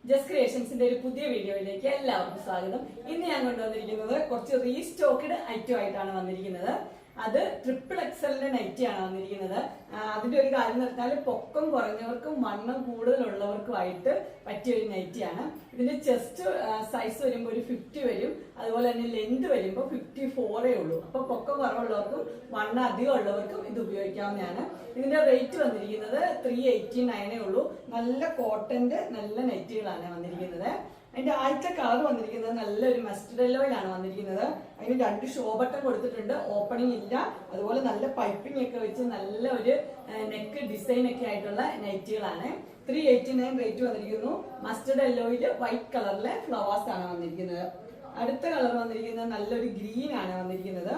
Just ക്രിയേഷൻസിന്റെ ഒരു പുതിയ വീഡിയോയിലേക്ക് എല്ലാവർക്കും സ്വാഗതം. ഇന്ന് ഞാൻ കൊണ്ടുവന്നിരിക്കുന്നത് കുറച്ച് റീസ്റ്റോക്ക്ഡ് ഐറ്റം ആയിട്ടാണ് വന്നിരിക്കുന്നത്. അത് ട്രിപ്പിൾ എക്സലിന്റെ നൈറ്റിയാണ് വന്നിരിക്കുന്നത്. അതിന്റെ ഒരു കാര്യം എന്ന് പറഞ്ഞാൽ പൊക്കം കുറഞ്ഞവർക്കും വണ്ണം കൂടുതലുള്ളവർക്കുമായിട്ട് പറ്റിയ ഒരു നൈറ്റിയാണ്. ഇതിന്റെ ചെസ്റ്റ് സൈസ് വരുമ്പോൾ ഒരു 50 വരും, അതുപോലെ തന്നെ ലെന്ത് വരുമ്പോൾ 54 ഉള്ളൂ. അപ്പൊ പൊക്കം കുറവുള്ളവർക്കും വണ്ണം അധികം ഉള്ളവർക്കും ഇത് ഉപയോഗിക്കാവുന്നതാണ്. ഇതിന്റെ റേറ്റ് വന്നിരിക്കുന്നത് 389 ഉള്ളൂ. നല്ല കോട്ടന്റെ നല്ല നെറ്റുകളാണ് വന്നിരിക്കുന്നത്. അതിന്റെ ആദ്യത്തെ കളർ വന്നിരിക്കുന്നത് നല്ലൊരു മസ്റ്റർഡ് യെല്ലോയിലാണ് വന്നിരിക്കുന്നത്. അതിന് 2 ഷോ ബട്ടൺ കൊടുത്തിട്ടുണ്ട്, ഓപ്പണിംഗ് ഇല്ല. അതുപോലെ നല്ല പൈപ്പിംഗ് ഒക്കെ വെച്ച് നല്ല ഒരു നെക്ക് ഡിസൈൻ ഒക്കെ ആയിട്ടുള്ള നൈറ്റുകളാണ്. 389 റേറ്റ് വന്നിരിക്കുന്നു. മസ്റ്റർഡ് യെല്ലോയില് വൈറ്റ് കളറിലെ ഫ്ലവേഴ്സ് ആണ് വന്നിരിക്കുന്നത്. അടുത്ത കളർ വന്നിരിക്കുന്നത് നല്ലൊരു ഗ്രീൻ ആണ് വന്നിരിക്കുന്നത്.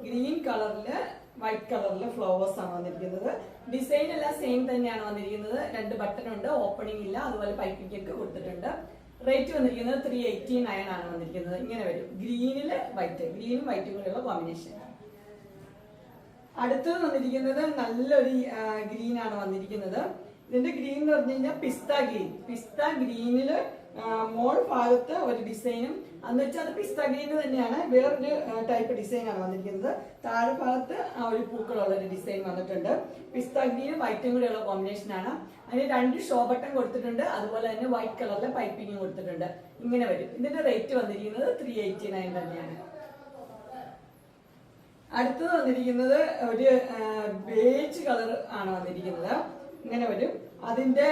ഗ്രീൻ കളറില് വൈറ്റ് കളറിലെ ഫ്ലവേഴ്സ് ആണ് വന്നിരിക്കുന്നത്. ഡിസൈൻ എല്ലാം സെയിം തന്നെയാണ് വന്നിരിക്കുന്നത്. 2 ബട്ടൺ ഉണ്ട്, ഓപ്പണിംഗ് ഇല്ല. അതുപോലെ പൈപ്പിംഗ് ഒക്കെ കൊടുത്തിട്ടുണ്ട്. റേറ്റ് വന്നിരിക്കുന്നത് 389 ആണ് വന്നിരിക്കുന്നത്. ഇങ്ങനെ വരും, ഗ്രീനില് വൈറ്റ്, ഗ്രീനും വൈറ്റും കൂടെയുള്ള കോമ്പിനേഷൻ. അടുത്തത് വന്നിരിക്കുന്നത് നല്ലൊരു ഗ്രീൻ ആണ് വന്നിരിക്കുന്നത്. ഇതിന്റെ ഗ്രീൻ എന്ന് പറഞ്ഞു കഴിഞ്ഞാൽ പിസ്ത ഗ്രീനില് മോൾ ഭാഗത്ത് ഒരു ഡിസൈനും, എന്ന് വെച്ചാൽ അത് പിസ്ത ഗ്രീൻ തന്നെയാണ്, വേറൊരു ടൈപ്പ് ഡിസൈൻ ആണ് വന്നിരിക്കുന്നത്. താഴെ ഭാഗത്ത് ആ ഒരു പൂക്കളുള്ള ഒരു ഡിസൈൻ വന്നിട്ടുണ്ട്. പിസ്ത ഗ്രീനും വൈറ്റും കൂടെയുള്ള കോമ്പിനേഷൻ ആണ്. അതിന് 2 ഷോ ബട്ടൺ കൊടുത്തിട്ടുണ്ട്, അതുപോലെ തന്നെ വൈറ്റ് കളറിലെ പൈപ്പിംഗ് കൊടുത്തിട്ടുണ്ട്. ഇങ്ങനെ വരും. ഇതിന്റെ റേറ്റ് വന്നിരിക്കുന്നത് 389 തന്നെയാണ്. അടുത്തത് വന്നിരിക്കുന്നത് ഒരു ബേജ് കളർ ആണ് വന്നിരിക്കുന്നത്. ഇങ്ങനെ വരും. അതിന്റെ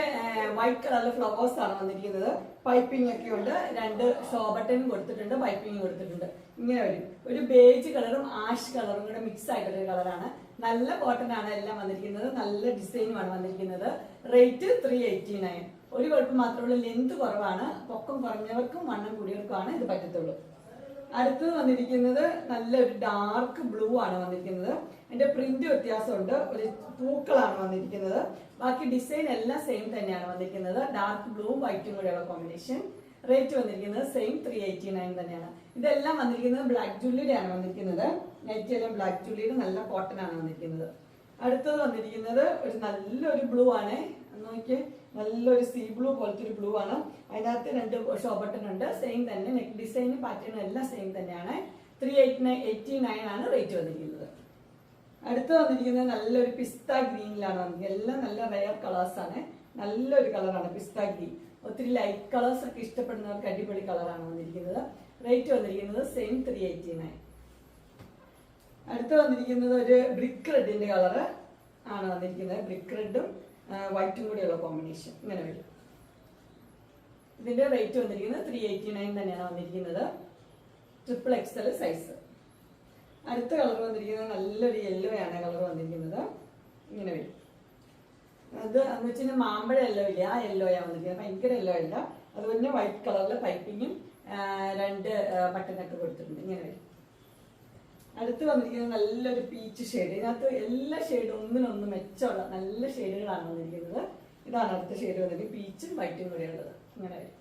വൈറ്റ് കളറിലെ ഫ്ലവേഴ്സ് ആണ് വന്നിരിക്കുന്നത്. പൈപ്പിംഗ് ഒക്കെ ഉണ്ട്, 2 ഷോ ബട്ടൺ കൊടുത്തിട്ടുണ്ട്, പൈപ്പിംഗ് കൊടുത്തിട്ടുണ്ട്. ഇങ്ങനെ വരും. ഒരു ബേജ് കളറും ആഷ് കളറും കൂടെ മിക്സ് ആയിട്ടുള്ള കളറാണ്. നല്ല കോട്ടൺ ആണ് എല്ലാം വന്നിരിക്കുന്നത്. നല്ല ഡിസൈനുമാണ് വന്നിരിക്കുന്നത്. റേറ്റ് 389. ഒരു കുഴപ്പം മാത്രമുള്ള ലെന്ത് കുറവാണ്. പൊക്കം കുറഞ്ഞവർക്കും വണ്ണം കൂടിയവർക്കുമാണ് ഇത് പറ്റത്തുള്ളൂ. അടുത്തത് വന്നിരിക്കുന്നത് നല്ലൊരു ഡാർക്ക് ബ്ലൂ ആണ് വന്നിരിക്കുന്നത്. അതിന്റെ പ്രിന്റ് വ്യത്യാസമുണ്ട്, ഒരു പൂക്കളാണ് വന്നിരിക്കുന്നത്. ബാക്കി ഡിസൈൻ എല്ലാം സെയിം തന്നെയാണ് വന്നിരിക്കുന്നത്. ഡാർക്ക് ബ്ലൂവും വൈറ്റും കൂടെയുള്ള കോമ്പിനേഷൻ. റേറ്റ് വന്നിരിക്കുന്നത് സെയിം 389 തന്നെയാണ്. ഇതെല്ലാം വന്നിരിക്കുന്നത് ബ്ലാക്ക് ജുവല്ലറി ആണ് വന്നിരിക്കുന്നത്. നെറ്റ് എല്ലാം ബ്ലാക്ക് ജുവല്ലറി, നല്ല കോട്ടൺ ആണ് വന്നിരിക്കുന്നത്. അടുത്തത് വന്നിരിക്കുന്നത് ഒരു നല്ലൊരു ബ്ലൂ ആണ്. നോക്കിയേ, നല്ലൊരു സീ ബ്ലൂ പോലത്തെ ഒരു ബ്ലൂ ആണ്. അതിനകത്ത് 2 ഷോ ബട്ടൺ ഉണ്ട്, സെയിം തന്നെ. നെക്ക് ഡിസൈനും പാറ്റേണും എല്ലാം സെയിം തന്നെയാണ്. 389 ആണ് റേറ്റ് വന്നിരിക്കുന്നത്. അടുത്ത് വന്നിരിക്കുന്നത് നല്ലൊരു പിസ്ത ഗ്രീനിലാണ് വന്നിരിക്കുന്നത്. എല്ലാം നല്ല റെയർ കളേഴ്സ് ആണ്. നല്ലൊരു കളറാണ് പിസ്ത ഗ്രീൻ. ഒത്തിരി ലൈറ്റ് കളേഴ്സ് ഒക്കെ ഇഷ്ടപ്പെടുന്നവർക്ക് അടിപൊളി കളറാണ് വന്നിരിക്കുന്നത്. റേറ്റ് വന്നിരിക്കുന്നത് സെയിം 389. അടുത്ത് വന്നിരിക്കുന്നത് ഒരു ബ്രിക്ക് റെഡിന്റെ കളർ ആണ് വന്നിരിക്കുന്നത്. ബ്രിക്ക് റെഡും വൈറ്റും കൂടെയുള്ള കോമ്പിനേഷൻ. ഇങ്ങനെ വരും. ഇതിന്റെ റേറ്റ് വന്നിരിക്കുന്നത് 389 തന്നെയാണ് വന്നിരിക്കുന്നത്. Triple XL size. അടുത്ത കളർ വന്നിരിക്കുന്നത് നല്ലൊരു യെല്ലോ ആണ് കളർ വന്നിരിക്കുന്നത്. ഇങ്ങനെ വരും. അത് എന്ന് വെച്ചാൽ മാമ്പഴ യെല്ലോ ഇല്ല, ആ യെല്ലോയാണ് വന്നിരിക്കുന്നത്. ഭയങ്കര യെല്ലോ അല്ല. അതുപോലെ തന്നെ വൈറ്റ് കളറിലെ പൈപ്പിങ്ങും 2 ബട്ടനൊക്കെ കൊടുത്തിട്ടുണ്ട്. ഇങ്ങനെ വരും. അടുത്ത് വന്നിരിക്കുന്നത് നല്ലൊരു പീച്ച് ഷെയ്ഡ്. ഇതിനകത്ത് എല്ലാ ഷെയ്ഡും ഒന്നിനൊന്ന് മെച്ചമുള്ള നല്ല ഷെയ്ഡുകളാണ് വന്നിരിക്കുന്നത്. ഇതാണ് അടുത്ത ഷെയ്ഡ് വന്നിരിക്കുന്നത്, പീച്ചും വൈറ്റും കൂടെ ഉള്ളത്. ഇങ്ങനെ വരും.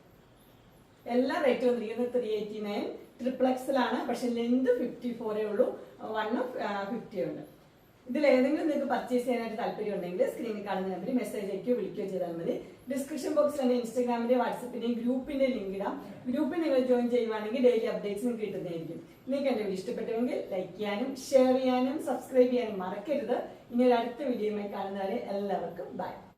എല്ലാ റേറ്റ് വന്നിരിക്കുന്നത് 389. ട്രിപ്പിൾ എക്സലാണ്, പക്ഷെ ലെന്ത് 54 ഉള്ളൂ, വണ്ണം 50 ഉണ്ട്. ഇതിൽ ഏതെങ്കിലും നിങ്ങൾക്ക് പർച്ചേസ് ചെയ്യാനായിട്ട് താല്പര്യം ഉണ്ടെങ്കിൽ സ്ക്രീനിൽ കാണുന്ന നമ്പറിൽ മെസ്സേജ് അയക്കുകയോ വിളിക്കുകയോ ചെയ്താൽ മതി. ഡിസ്ക്രിപ്ഷൻ ബോക്സിൽ എൻ്റെ ഇൻസ്റ്റാഗ്രാമിന്റെ വാട്സപ്പിന്റെയും ഗ്രൂപ്പിന്റെ ലിങ്ക് ഇടാം. ഗ്രൂപ്പിൽ നിങ്ങൾ ജോയിൻ ചെയ്യുവാണെങ്കിൽ ഡെയിലി അപ്ഡേറ്റ്സ് നിങ്ങൾക്ക് കിട്ടുന്നതായിരിക്കും. നിങ്ങൾക്ക് എൻ്റെ വീഡിയോ ഇഷ്ടപ്പെട്ടുവെങ്കിൽ ലൈക്ക് ചെയ്യാനും ഷെയർ ചെയ്യാനും സബ്സ്ക്രൈബ് ചെയ്യാനും മറക്കരുത്. ഇനി ഒരു അടുത്ത വീഡിയോയുമായി കാണുന്നവരെ എല്ലാവർക്കും ബൈ.